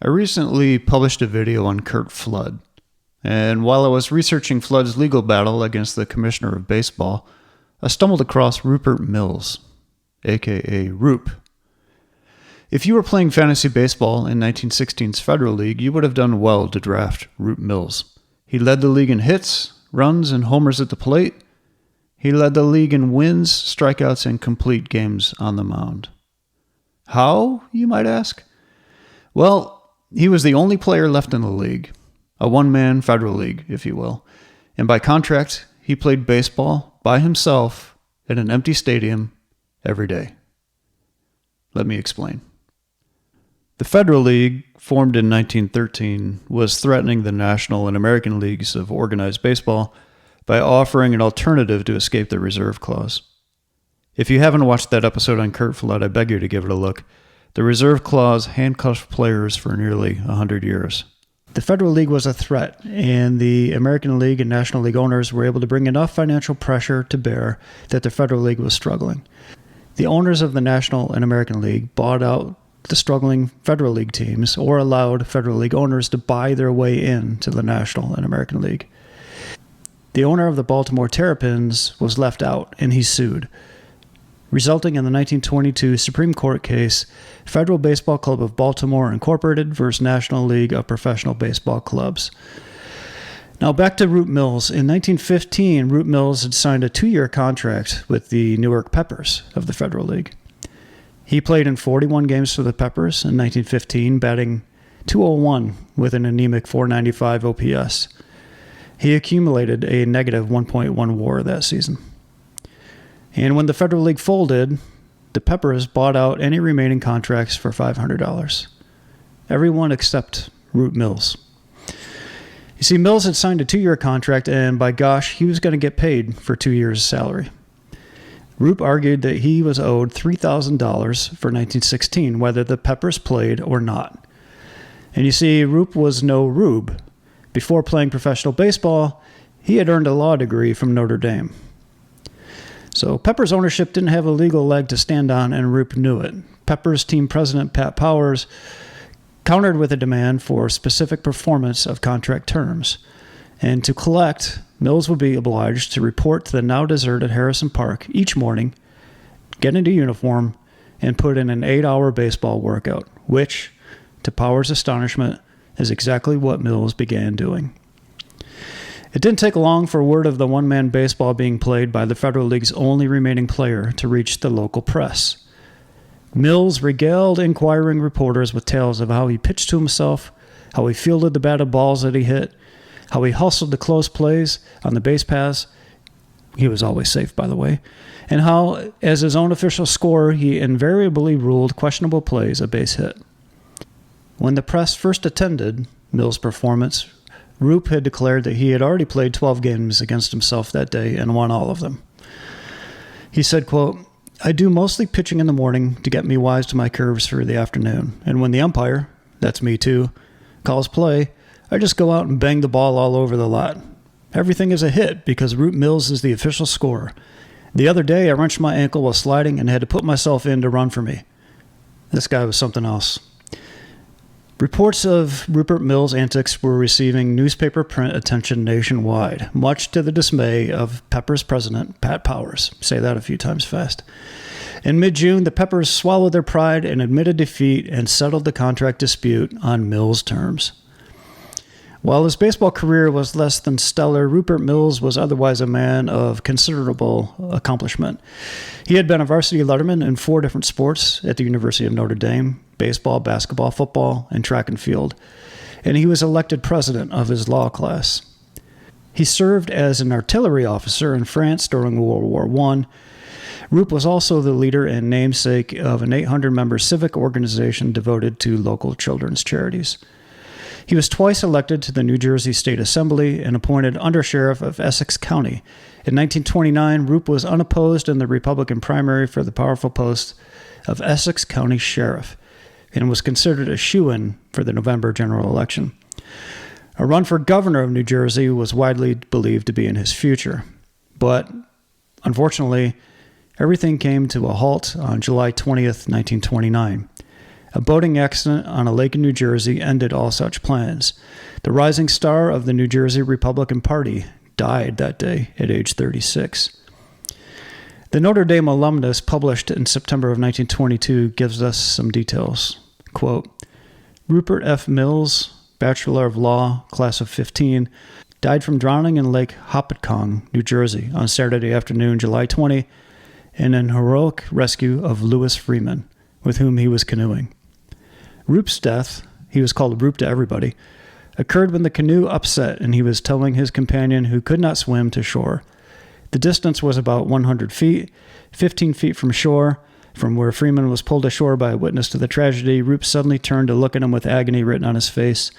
I recently published a video on Curt Flood, and while I was researching Flood's legal battle against the Commissioner of Baseball, I stumbled across Rupert Mills, aka Roop. If you were playing fantasy baseball in 1916's Federal League, you would have done well to draft Rupert Mills. He led the league in hits, runs, and homers at the plate. He led the league in wins, strikeouts, and complete games on the mound. How, you might ask? Well, he was the only player left in the league, a one-man Federal League, if you will, and by contract, he played baseball by himself in an empty stadium every day. Let me explain. The Federal League, formed in 1913, was threatening the National and American Leagues of Organized Baseball by offering an alternative to escape the reserve clause. If you haven't watched that episode on Curt Flood, I beg you to give it a look. The reserve clause handcuffed players for nearly 100 years. The Federal League was a threat, and the American League and National League owners were able to bring enough financial pressure to bear that the Federal League was struggling. The owners of the National and American League bought out the struggling Federal League teams or allowed Federal League owners to buy their way into the National and American League. The owner of the Baltimore Terrapins was left out, and he sued, resulting in the 1922 Supreme Court case, Federal Baseball Club of Baltimore Incorporated versus National League of Professional Baseball Clubs. Now back to Rupert Mills. In 1915, Rupert Mills had signed a 2-year contract with the Newark Peppers of the Federal League. He played in 41 games for the Peppers in 1915, batting .201 with an anemic .495 OPS. He accumulated a negative 1.1 WAR that season. And when the Federal League folded, the Peppers bought out any remaining contracts for $500. Everyone except Rupert Mills. You see, Mills had signed a 2-year contract, and by gosh, he was going to get paid for 2 years' salary. Roop argued that he was owed $3,000 for 1916, whether the Peppers played or not. And you see, Roop was no rube. Before playing professional baseball, he had earned a law degree from Notre Dame. So Peppers ownership didn't have a legal leg to stand on, and Roop knew it. Peppers team president Pat Powers countered with a demand for specific performance of contract terms. And to collect, Mills would be obliged to report to the now deserted Harrison Park each morning, get into uniform, and put in an 8-hour baseball workout, which, to Powers' astonishment, is exactly what Mills began doing. It didn't take long for word of the one-man baseball being played by the Federal League's only remaining player to reach the local press. Mills regaled inquiring reporters with tales of how he pitched to himself, how he fielded the batted balls that he hit, how he hustled the close plays on the base paths — he was always safe, by the way — and how, as his own official scorer, he invariably ruled questionable plays a base hit. When the press first attended Mills' performance, Roop had declared that he had already played 12 games against himself that day and won all of them. He said, quote, "I do mostly pitching in the morning to get me wise to my curves for the afternoon, and when the umpire, that's me too, calls play, I just go out and bang the ball all over the lot. Everything is a hit because Rupert Mills is the official scorer. The other day I wrenched my ankle while sliding and had to put myself in to run for me." This guy was something else. Reports of Rupert Mills' antics were receiving newspaper print attention nationwide, much to the dismay of Peppers president Pat Powers. Say that a few times fast. In mid-June, the Peppers swallowed their pride and admitted defeat and settled the contract dispute on Mills' terms. While his baseball career was less than stellar, Rupert Mills was otherwise a man of considerable accomplishment. He had been a varsity letterman in 4 different sports at the University of Notre Dame: baseball, basketball, football, and track and field. And he was elected president of his law class. He served as an artillery officer in France during World War I. Roop was also the leader and namesake of an 800-member civic organization devoted to local children's charities. He was twice elected to the New Jersey State Assembly and appointed undersheriff of Essex County. In 1929, Roop was unopposed in the Republican primary for the powerful post of Essex County Sheriff and was considered a shoo-in for the November general election. A run for governor of New Jersey was widely believed to be in his future. But, unfortunately, everything came to a halt on July 20th, 1929. A boating accident on a lake in New Jersey ended all such plans. The rising star of the New Jersey Republican Party died that day at age 36. The Notre Dame alumnus published in September of 1922 gives us some details. Quote, Rupert F. Mills, Bachelor of Law, class of 15, died from drowning in Lake Hopatcong, New Jersey, on Saturday afternoon, July 20, in an heroic rescue of Lewis Freeman, with whom he was canoeing. Rup's death, he was called Rupe to everybody, occurred when the canoe upset and he was towing his companion who could not swim to shore. The distance was about 100 feet, 15 feet from shore. From where Freeman was pulled ashore by a witness to the tragedy, Rupe suddenly turned to look at him with agony written on his face,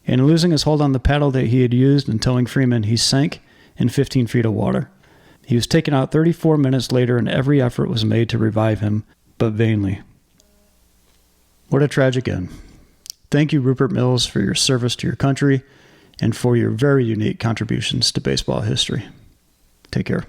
and losing his hold on the paddle that he had used in towing Freeman, he sank in 15 feet of water. He was taken out 34 minutes later, and every effort was made to revive him, but vainly. What a tragic end. Thank you, Rupert Mills, for your service to your country and for your very unique contributions to baseball history. Take care.